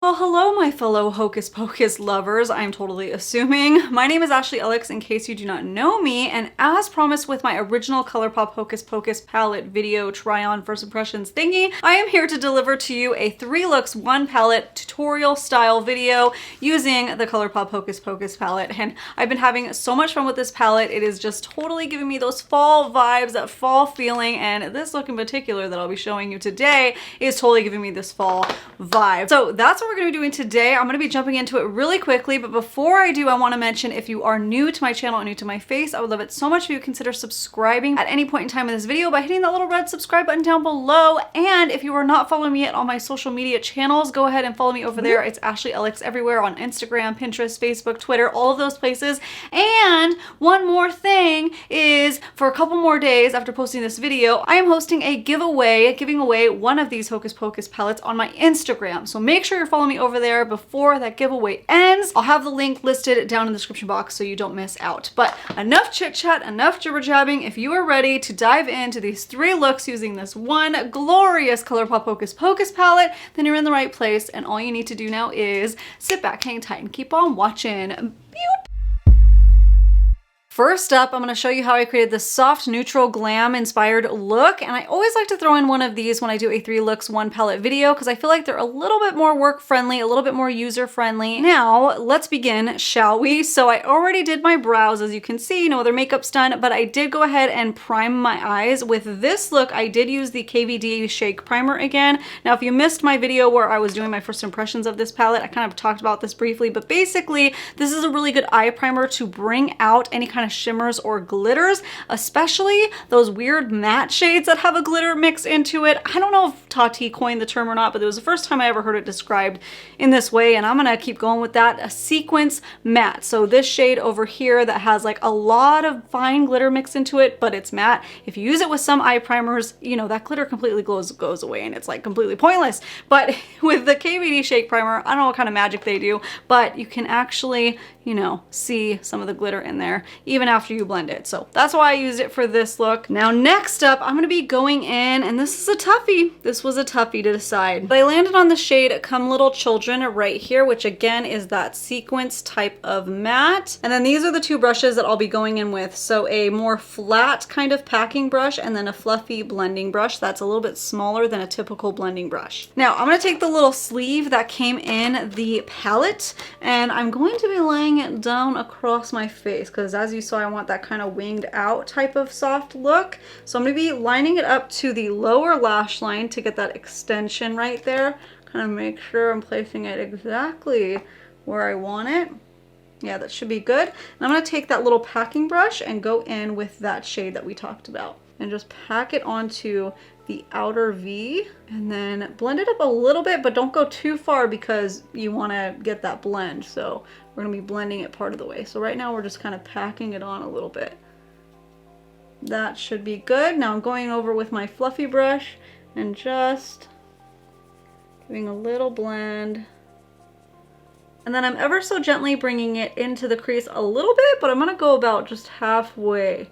Well, hello, my fellow Hocus Pocus lovers. I'm totally assuming. My name is Ashley Ellix, in case you do not know me, and as promised with my original ColourPop Hocus Pocus palette video try-on first impressions thingy, I am here to deliver to you a 3 looks, 1 palette tutorial style video using the ColourPop Hocus Pocus palette. And I've been having so much fun with this palette. It is just totally giving me those fall vibes, that fall feeling, and this look in particular that I'll be showing you today is totally giving me this fall vibe. So that's what we're going to be doing today. I'm going to be jumping into it really quickly, but before I do, I want to mention if you are new to my channel and new to my face, I would love it so much if you consider subscribing at any point in time in this video by hitting that little red subscribe button down below. And if you are not following me yet on my social media channels, go ahead and follow me over there. It's Ashley Ellix everywhere on Instagram, Pinterest, Facebook, Twitter, all of those places. And one more thing is, for a couple more days after posting this video, I am hosting a giveaway, giving away one of these Hocus Pocus palettes on my Instagram. So make sure you're following me over there before that giveaway ends. I'll have the link listed down in the description box so you don't miss out. But enough chit chat, enough jibber jabbing. If you are ready to dive into these 3 looks using this one glorious ColourPop Hocus Pocus palette, then you're in the right place, and all you need to do now is sit back, hang tight, and keep on watching. First up, I'm going to show you how I created this soft, neutral, glam inspired look. And I always like to throw in one of these when I do a 3 looks, 1 palette video, because I feel like they're a little bit more work friendly, a little bit more user friendly. Now, let's begin, shall we? So I already did my brows, as you can see, no other makeup's done, but I did go ahead and prime my eyes. With this look, I did use the KVD Shake Primer again. Now, if you missed my video where I was doing my first impressions of this palette, I kind of talked about this briefly, but basically, this is a really good eye primer to bring out any kind of shimmers or glitters, especially those weird matte shades that have a glitter mix into it. I don't know if Tati coined the term or not, but it was the first time I ever heard it described in this way, and I'm gonna keep going with that. A sequence matte. So this shade over here that has like a lot of fine glitter mixed into it, but it's matte. If you use it with some eye primers, you know, that glitter completely goes away and it's like completely pointless. But with the KVD Shake Primer, I don't know what kind of magic they do, but you can actually, you know, see some of the glitter in there even after you blend it. So that's why I used it for this look. Now next up, I'm gonna be going in, and this is a toughie. This was a toughie to decide. But I landed on the shade Come Little Children right here, which again is that sequence type of matte. And then these are the 2 brushes that I'll be going in with. So a more flat kind of packing brush, and then a fluffy blending brush that's a little bit smaller than a typical blending brush. Now I'm gonna take the little sleeve that came in the palette, and I'm going to be laying it down across my face, because as you saw, I want that kind of winged out type of soft look. So I'm going to be lining it up to the lower lash line to get that extension right there. Kind of make sure I'm placing it exactly where I want it. Yeah, that should be good. And I'm going to take that little packing brush and go in with that shade that we talked about and just pack it onto the outer V, and then blend it up a little bit, but don't go too far because you want to get that blend. So we're going to be blending it part of the way. So right now we're just kind of packing it on a little bit. That should be good. Now I'm going over with my fluffy brush and just giving a little blend. And then I'm ever so gently bringing it into the crease a little bit, but I'm going to go about just halfway.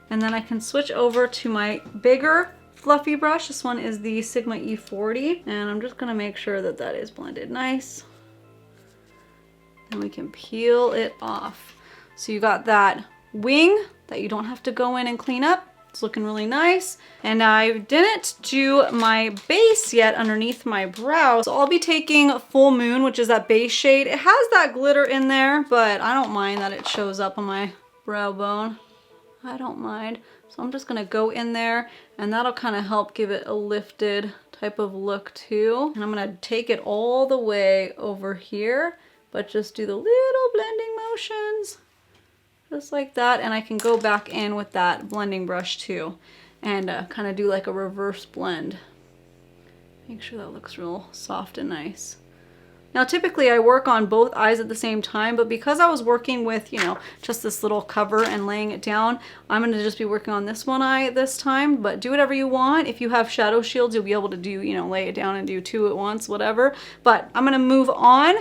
And then I can switch over to my bigger fluffy brush. This one is the Sigma E40, and I'm just going to make sure that that is blended nice. And we can peel it off. So you got that wing that you don't have to go in and clean up. It's looking really nice. And I didn't do my base yet underneath my brow. So I'll be taking Full Moon, which is that base shade. It has that glitter in there, but I don't mind that it shows up on my brow bone. I don't mind. So I'm just gonna go in there, and that'll kind of help give it a lifted type of look too. And I'm gonna take it all the way over here, but just do the little blending motions, just like that. And I can go back in with that blending brush too, and kind of do like a reverse blend. Make sure that looks real soft and nice. Now typically I work on both eyes at the same time, but because I was working with, you know, just this little cover and laying it down, I'm going to just be working on this one eye this time. But do whatever you want. If you have shadow shields, you'll be able to do, you know, lay it down and do 2 at once, whatever. But I'm going to move on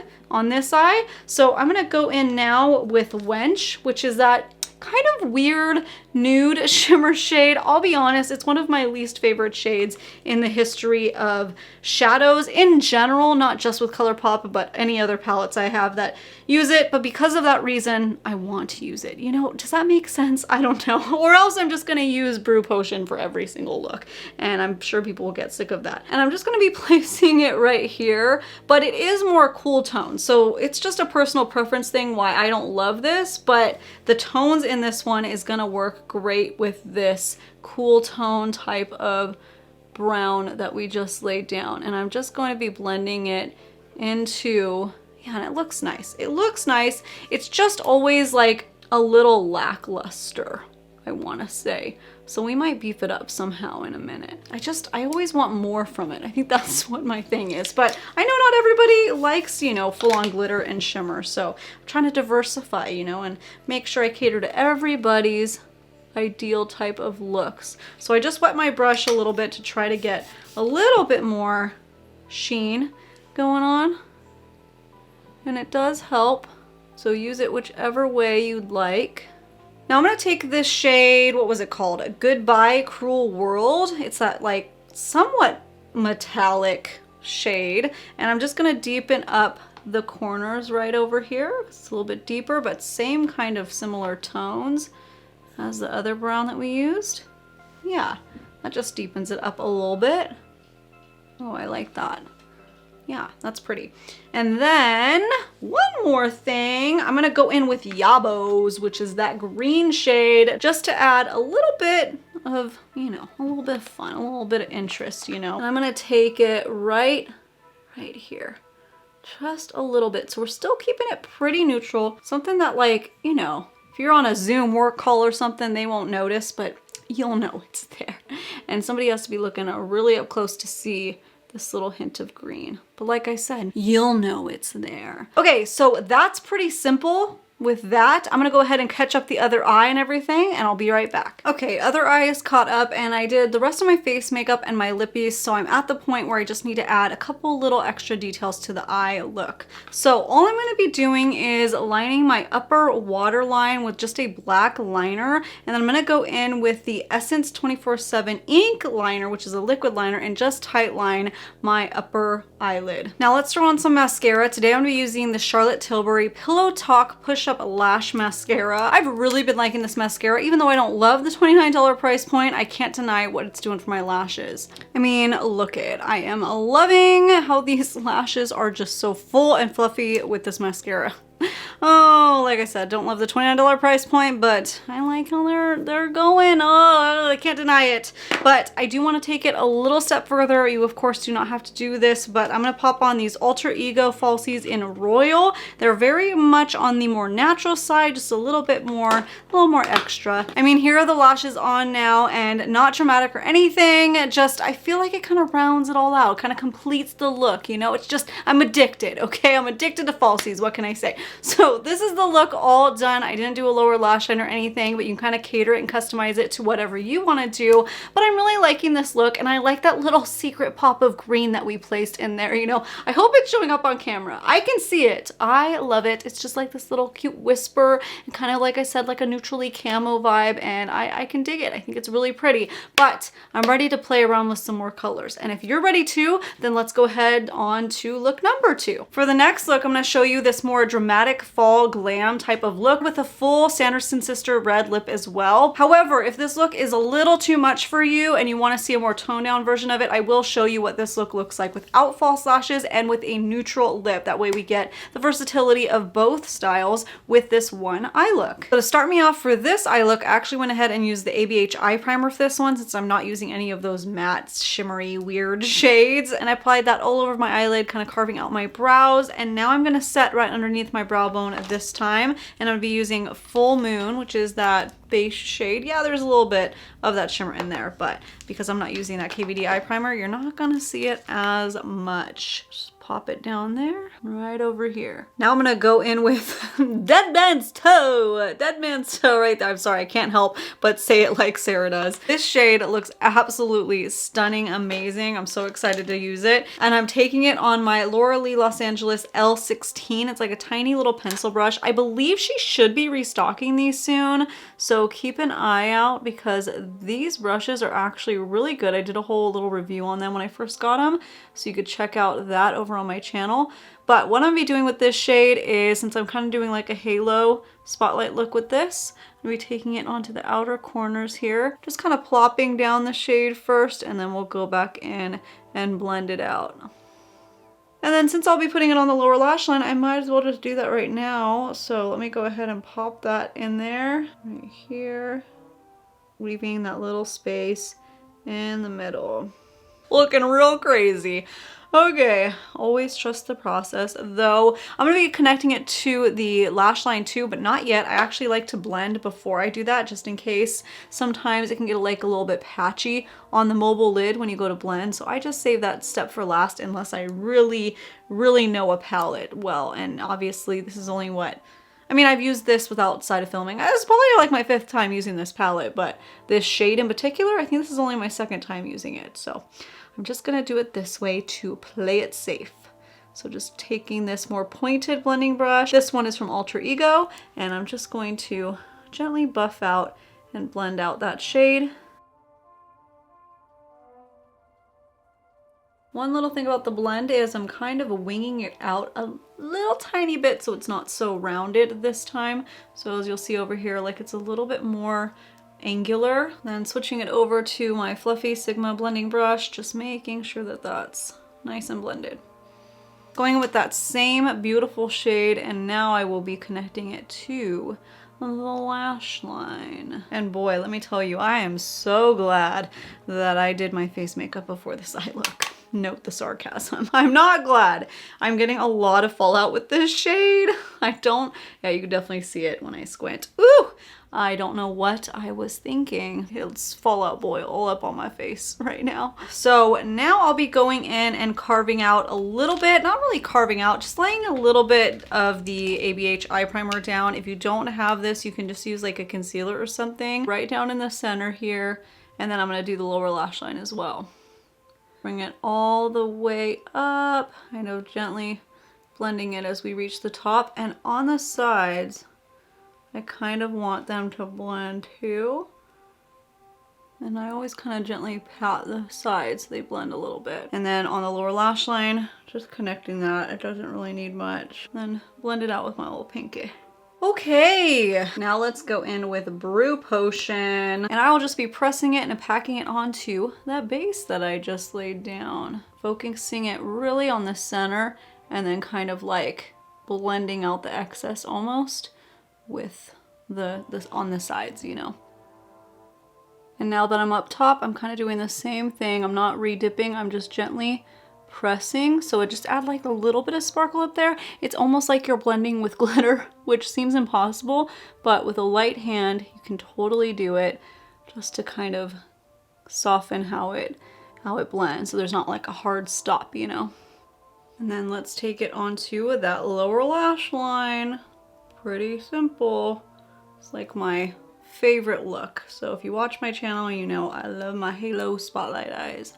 this eye. So I'm going to go in now with Wench, which is that kind of weird nude shimmer shade. I'll be honest, it's one of my least favorite shades in the history of shadows in general, not just with ColourPop, but any other palettes I have that use it. But because of that reason, I want to use it. You know, does that make sense? I don't know. Or else I'm just gonna use Brew Potion for every single look. And I'm sure people will get sick of that. And I'm just gonna be placing it right here, but it is more cool tone. So it's just a personal preference thing why I don't love this, but the tones in this one is gonna work great with this cool tone type of brown that we just laid down. And I'm just going to be blending it into, yeah, and it looks nice. It looks nice. It's just always like a little lackluster, I want to say. So we might beef it up somehow in a minute. I always want more from it. I think that's what my thing is. But I know not everybody likes, you know, full-on glitter and shimmer. So I'm trying to diversify, you know, and make sure I cater to everybody's ideal type of looks. So I just wet my brush a little bit to try to get a little bit more sheen going on. And it does help. So use it whichever way you'd like. Now I'm gonna take this shade, what was it called? Goodbye Cruel World. It's that like somewhat metallic shade. And I'm just gonna deepen up the corners right over here. It's a little bit deeper, but same kind of similar tones as the other brown that we used. Yeah, that just deepens it up a little bit. Oh, I like that. Yeah, that's pretty. And then one more thing, I'm gonna go in with Yabos, which is that green shade, just to add a little bit of, you know, a little bit of fun, a little bit of interest, you know. And I'm gonna take it right here, just a little bit. So we're still keeping it pretty neutral, something that, like, you know, if you're on a Zoom work call or something, they won't notice, but you'll know it's there. And somebody has to be looking really up close to see this little hint of green. But like I said, you'll know it's there. Okay, so that's pretty simple. With that, I'm gonna go ahead and catch up the other eye and everything, and I'll be right back. Okay, other eye is caught up, and I did the rest of my face makeup and my lippies, so I'm at the point where I just need to add a couple little extra details to the eye look. So all I'm gonna be doing is lining my upper waterline with just a black liner, and then I'm gonna go in with the Essence 24/7 ink liner, which is a liquid liner, and just tightline my upper eyelid. Now let's throw on some mascara. Today I'm gonna be using the Charlotte Tilbury Pillow Talk Push Up Lash Mascara. I've really been liking this mascara. Even though I don't love the $29 price point, I can't deny what it's doing for my lashes. I mean, look it. I am loving how these lashes are just so full and fluffy with this mascara. Oh, like I said, don't love the $29 price point, but I like how they're going. Oh, I can't deny it. But I do want to take it a little step further. You, of course, do not have to do this, but I'm going to pop on these Alter Ego falsies in Royal. They're very much on the more natural side, just a little more extra. I mean, here are the lashes on now, and not dramatic or anything. Just, I feel like it kind of rounds it all out, kind of completes the look, you know? It's just, I'm addicted, okay? I'm addicted to falsies. What can I say? So this is the look all done. I didn't do a lower lash line or anything, but you can kind of cater it and customize it to whatever you want to do. But I'm really liking this look, and I like that little secret pop of green that we placed in there, you know. I hope it's showing up on camera. I can see it. I love it. It's just like this little cute whisper and kind of, like I said, like a neutrally camo vibe, and I can dig it. I think it's really pretty, but I'm ready to play around with some more colors. And if you're ready too, then let's go ahead on to look number 2. For the next look, I'm going to show you this more dramatic fall glam type of look with a full Sanderson Sister red lip as well. However, if this look is a little too much for you and you want to see a more toned down version of it, I will show you what this look looks like without false lashes and with a neutral lip. That way we get the versatility of both styles with this one eye look. So to start me off for this eye look, I actually went ahead and used the ABH eye primer for this one, since I'm not using any of those matte, shimmery, weird shades. And I applied that all over my eyelid, kind of carving out my brows. And now I'm going to set right underneath my brow bone at this time, and I'm going to be using Full Moon, which is that base shade. Yeah, there's a little bit of that shimmer in there, but because I'm not using that KVD eye primer, you're not going to see it as much. Just pop it down there, right over here. Now I'm gonna go in with Dead Man's Toe. Dead Man's Toe right there. I'm sorry, I can't help but say it like Sarah does. This shade looks absolutely stunning, amazing. I'm so excited to use it. And I'm taking it on my Laura Lee Los Angeles L16. It's like a tiny little pencil brush. I believe she should be restocking these soon, so keep an eye out because these brushes are actually really good. I did a whole little review on them when I first got them, so you could check out that over on my channel. But what I'm gonna be doing with this shade is, since I'm kind of doing like a halo spotlight look with this, I'm gonna be taking it onto the outer corners here, just kind of plopping down the shade first, and then we'll go back in and blend it out. And then since I'll be putting it on the lower lash line, I might as well just do that right now. So let me go ahead and pop that in there, right here, leaving that little space in the middle. Looking real crazy. Okay, always trust the process, though I'm gonna be connecting it to the lash line too, but not yet. I actually like to blend before I do that, just in case. Sometimes it can get like a little bit patchy on the mobile lid when you go to blend, so I just save that step for last unless I really know a palette well. And obviously this is only what, I mean, I've used this without side of filming. It's probably like my 5th time using this palette, but this shade in particular, I think this is only my 2nd time using it. So I'm just gonna do it this way to play it safe. So just taking this more pointed blending brush. This one is from Alter Ego, and I'm just going to gently buff out and blend out that shade. One little thing about the blend is I'm kind of winging it out a little tiny bit so it's not so rounded this time. So as you'll see over here, like it's a little bit more angular. Then switching it over to my fluffy Sigma blending brush, just making sure that that's nice and blended. Going with that same beautiful shade, and now I will be connecting it to the lash line. And boy, let me tell you, I am so glad that I did my face makeup before this eye look. Note the sarcasm. I'm not glad. I'm getting a lot of fallout with this shade. Yeah, you can definitely see it when I squint. Ooh, I don't know what I was thinking. It's Fallout Boy all up on my face right now. So now I'll be going in and carving out a little bit, not really carving out, just laying a little bit of the ABH eye primer down. If you don't have this, you can just use like a concealer or something right down in the center here. And then I'm gonna do the lower lash line as well. Bring it all the way up, kind of gently blending it as we reach the top. And on the sides, I kind of want them to blend too. And I always kind of gently pat the sides so they blend a little bit. And then on the lower lash line, just connecting that. It doesn't really need much. Then blend it out with my little pinky. Okay, now let's go in with Brew Potion. And I will just be pressing it and packing it onto that base that I just laid down. Focusing it really on the center and then kind of like blending out the excess almost with this on the sides, you know. And now that I'm up top, I'm kind of doing the same thing. I'm not re-dipping, I'm just gently pressing, so it just add like a little bit of sparkle up there. It's almost like you're blending with glitter, which seems impossible, but with a light hand you can totally do it, just to kind of soften how it blends, so there's not like a hard stop, you know. And then let's take it onto that lower lash line. Pretty simple. It's like my favorite look. So if you watch my channel, you know I love my halo spotlight eyes.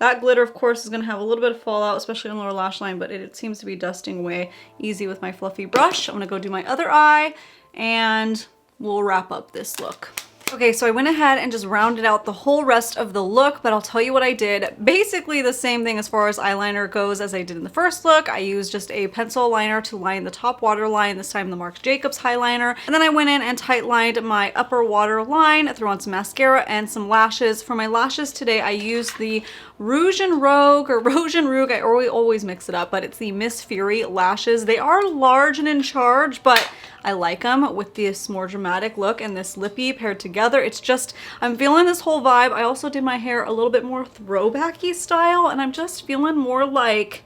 That glitter, of course, is going to have a little bit of fallout, especially on the lower lash line, but it seems to be dusting away easy with my fluffy brush. I'm going to go do my other eye, and we'll wrap up this look. Okay, so I went ahead and just rounded out the whole rest of the look, but I'll tell you what I did. Basically the same thing as far as eyeliner goes as I did in the first look. I used just a pencil liner to line the top waterline, this time the Marc Jacobs highliner. And then I went in and tight lined my upper waterline, threw on some mascara and some lashes. For my lashes today, I used the Rouge and Rogue, or Rouge and Rogue, I always mix it up, but it's the Miss Fury lashes. They are large and in charge, but I like them with this more dramatic look and this lippy paired together. It's just, I'm feeling this whole vibe. I also did my hair a little bit more throwbacky style, and I'm just feeling more like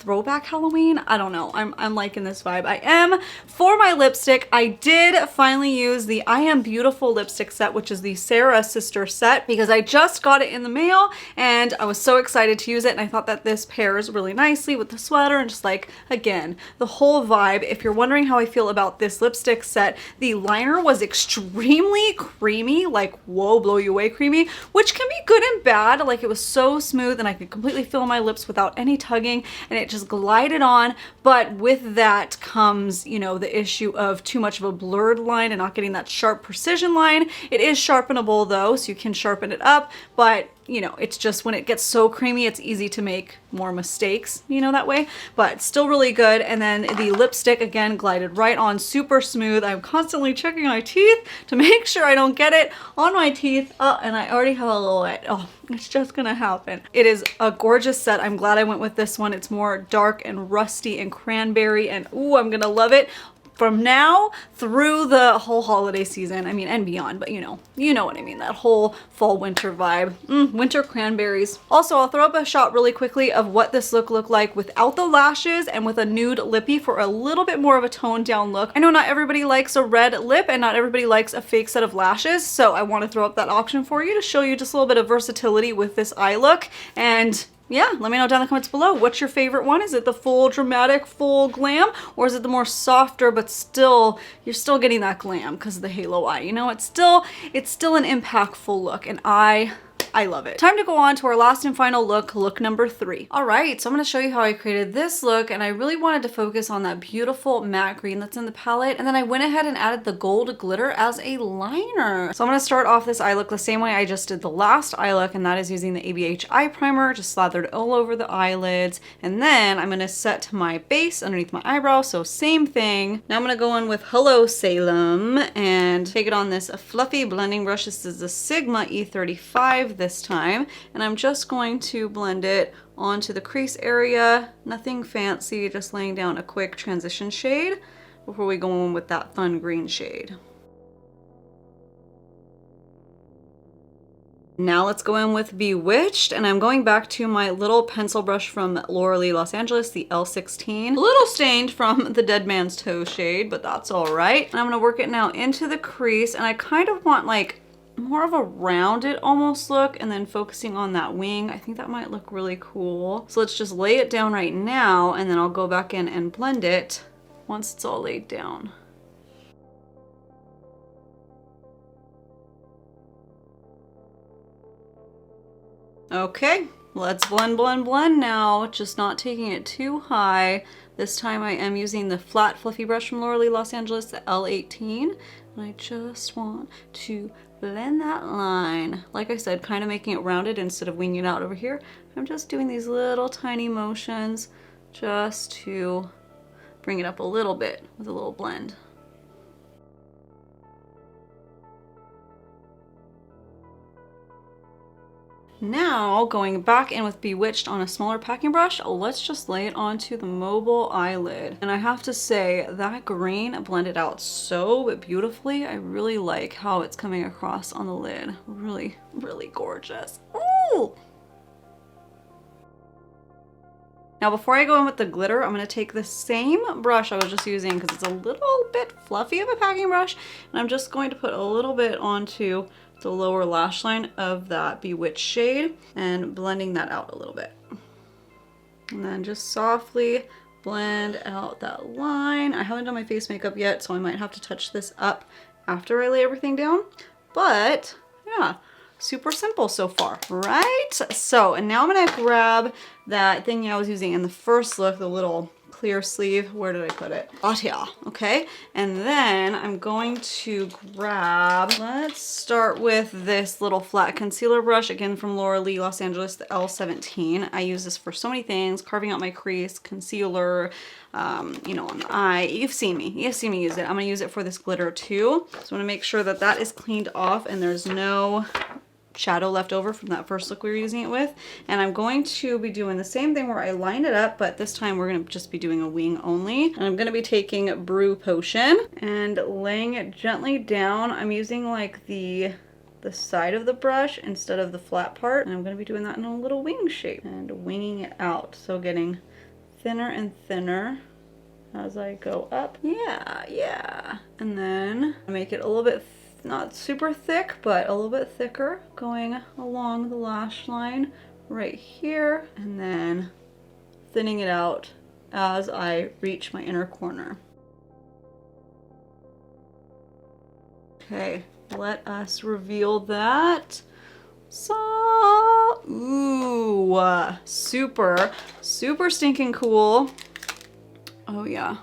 throwback Halloween. I don't know. I'm liking this vibe. I am. For my lipstick, I did finally use the I Am Beautiful lipstick set, which is the Sanderson Sister set, because I just got it in the mail and I was so excited to use it, and I thought that this pairs really nicely with the sweater and just like, again, the whole vibe. If you're wondering how I feel about this lipstick set, the liner was extremely creamy, like whoa, blow you away creamy, which can be good and bad. Like it was so smooth and I could completely feel my lips without any tugging and it just glided on. But with that comes, you know, the issue of too much of a blurred line and not getting that sharp precision line. It is sharpenable though, so you can sharpen it up, but you know, it's just when it gets so creamy, it's easy to make more mistakes, you know, that way, but still really good. And then the lipstick, again, glided right on, super smooth. I'm constantly checking my teeth to make sure I don't get it on my teeth. Oh, and I already have a little wet. Oh, it's just gonna happen. It is a gorgeous set. I'm glad I went with this one. It's more dark and rusty and cranberry, and ooh, I'm gonna love it from now through the whole holiday season. I mean, and beyond, but you know what I mean, that whole fall winter vibe. Winter cranberries. Also, I'll throw up a shot really quickly of what this look looked like without the lashes and with a nude lippy for a little bit more of a toned down look. I know not everybody likes a red lip and not everybody likes a fake set of lashes, so I want to throw up that option for you to show you just a little bit of versatility with this eye look. And yeah, let me know down in the comments below. What's your favorite one? Is it the full dramatic, full glam? Or is it the more softer, but still, you're still getting that glam because of the halo eye? You know, it's still an impactful look, and I love it. Time to go on to our last and final look, look number 3. All right, so I'm gonna show you how I created this look, and I really wanted to focus on that beautiful matte green that's in the palette, and then I went ahead and added the gold glitter as a liner. So I'm gonna start off this eye look the same way I just did the last eye look, and that is using the ABH eye primer, just slathered all over the eyelids, and then I'm gonna set my base underneath my eyebrow, so same thing. Now I'm gonna go in with Hello Salem and take it on this fluffy blending brush. This is the Sigma E35 this time, and I'm just going to blend it onto the crease area. Nothing fancy, just laying down a quick transition shade before we go in with that fun green shade. Now let's go in with Bewitched, and I'm going back to my little pencil brush from Laura Lee Los Angeles, the L16. A little stained from the Dead Man's Toe shade, but that's all right. And I'm gonna work it now into the crease, and I kind of want like more of a rounded almost look, and then focusing on that wing. I think that might look really cool. So let's just lay it down right now, and then I'll go back in and blend it once it's all laid down. Okay, let's blend, blend, blend now, just not taking it too high. This time I am using the flat fluffy brush from Laura Lee Los Angeles, the L18, and I just want to blend that line. Like I said, kind of making it rounded instead of winging it out over here. I'm just doing these little tiny motions just to bring it up a little bit with a little blend. Now, going back in with Bewitched on a smaller packing brush, let's just lay it onto the mobile eyelid. And I have to say, that green blended out so beautifully. I really like how it's coming across on the lid. Really, really gorgeous. Ooh! Now before I go in with the glitter, I'm going to take the same brush I was just using because it's a little bit fluffy of a packing brush, and I'm just going to put a little bit onto the lower lash line of that Bewitched shade and blending that out a little bit. And then just softly blend out that line. I haven't done my face makeup yet, so I might have to touch this up after I lay everything down. But yeah, super simple so far, right? So, and now I'm gonna grab that thing I was using in the first look, the little clear sleeve. Where did I put it? Out here, okay? And then I'm going to grab, let's start with this little flat concealer brush, again from Laura Lee Los Angeles, the L17. I use this for so many things, carving out my crease, concealer, you know, on the eye. You've seen me use it. I'm gonna use it for this glitter too. So I'm gonna make sure that that is cleaned off and there's no shadow left over from that first look we were using it with. And I'm going to be doing the same thing where I line it up, but this time we're going to just be doing a wing only. And I'm going to be taking Brew Potion and laying it gently down. I'm using like the side of the brush instead of the flat part, and I'm going to be doing that in a little wing shape and winging it out, so getting thinner and thinner as I go up. Yeah. And then make it a little bit, not super thick, but a little bit thicker, going along the lash line right here, and then thinning it out as I reach my inner corner. Okay, let us reveal that. So, ooh, super stinking cool. Oh yeah,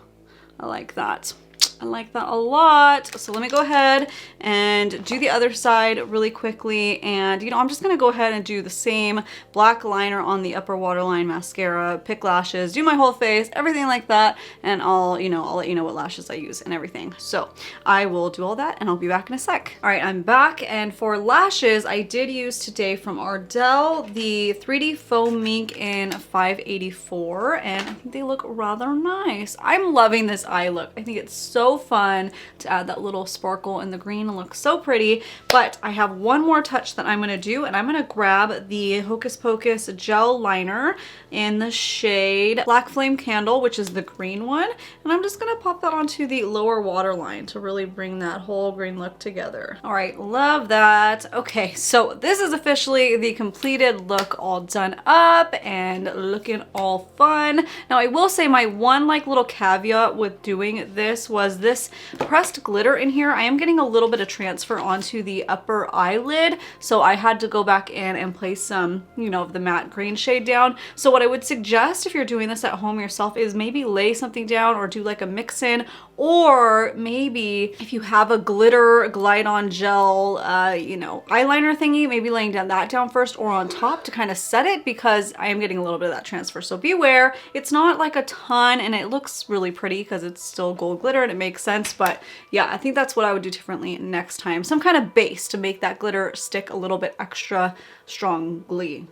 I like that. I like that a lot. So let me go ahead and do the other side really quickly. And, you know, I'm just going to go ahead and do the same black liner on the upper waterline, mascara, pick lashes, do my whole face, everything like that. And I'll let you know what lashes I use and everything. So I will do all that and I'll be back in a sec. All right, I'm back. And for lashes, I did use today from Ardell the 3D Foam Mink in 584. And I think they look rather nice. I'm loving this eye look. I think it's so fun to add that little sparkle in the green and look so pretty. But I have one more touch that I'm going to do, and I'm going to grab the Hocus Pocus gel liner in the shade Black Flame Candle, which is the green one, and I'm just going to pop that onto the lower waterline to really bring that whole green look together. All right, love that. Okay, so this is officially the completed look, all done up and looking all fun. Now I will say my one little caveat with doing this was this pressed glitter in here. I am getting a little bit of transfer onto the upper eyelid, so I had to go back in and place some, of the matte green shade down. So what I would suggest if you're doing this at home yourself is maybe lay something down or do like a mix-in, or maybe if you have a glitter glide-on gel, eyeliner thingy, maybe laying that down first or on top to kind of set it, because I am getting a little bit of that transfer. So beware. It's not like a ton, and it looks really pretty because it's still gold glitter and it makes sense. But yeah, I think that's what I would do differently next time. Some kind of base to make that glitter stick a little bit extra strongly.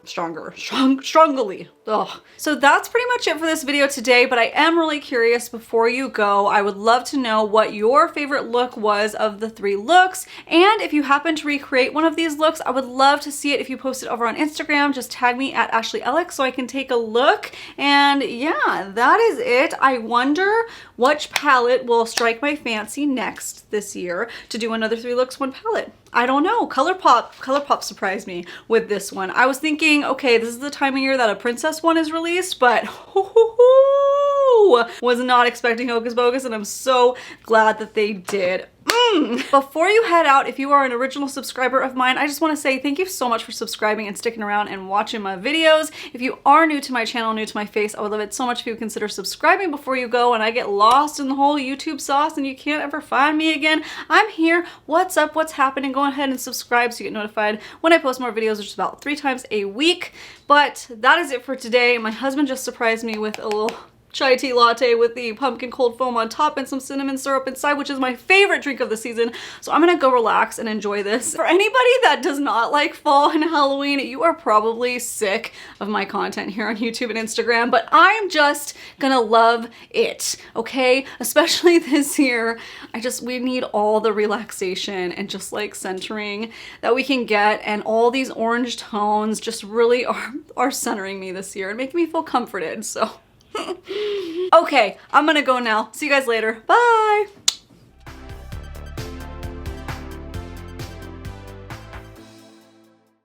Ugh. So that's pretty much it for this video today, but I am really curious before you go. I would love to know what your favorite look was of the 3 looks, and if you happen to recreate one of these looks, I would love to see it. If you post it over on Instagram, just tag me at ashleyelix so I can take a look. And yeah, that is it. I wonder which palette will strike my fancy next this year to do another 3 looks 1 palette. I don't know. ColourPop surprised me with this one. I was thinking, okay, this is the time of year that a princess one is released, but was not expecting Hocus Pocus, and I'm so glad that they did. Before you head out, if you are an original subscriber of mine, I just want to say thank you so much for subscribing and sticking around and watching my videos. If you are new to my channel, new to my face, I would love it so much if you would consider subscribing before you go and I get lost in the whole YouTube sauce and you can't ever find me again. I'm here. What's up? What's happening? Go ahead and subscribe so you get notified when I post more videos, which is about 3 times a week. But that is it for today. My husband just surprised me with a little chai tea latte with the pumpkin cold foam on top and some cinnamon syrup inside, which is my favorite drink of the season. So I'm gonna go relax and enjoy this. For anybody that does not like fall and Halloween, you are probably sick of my content here on YouTube and Instagram, but I'm just gonna love it, okay? Especially this year. We need all the relaxation and just like centering that we can get, and all these orange tones just really are centering me this year and making me feel comforted, so. Okay, I'm gonna go now. See you guys later. Bye!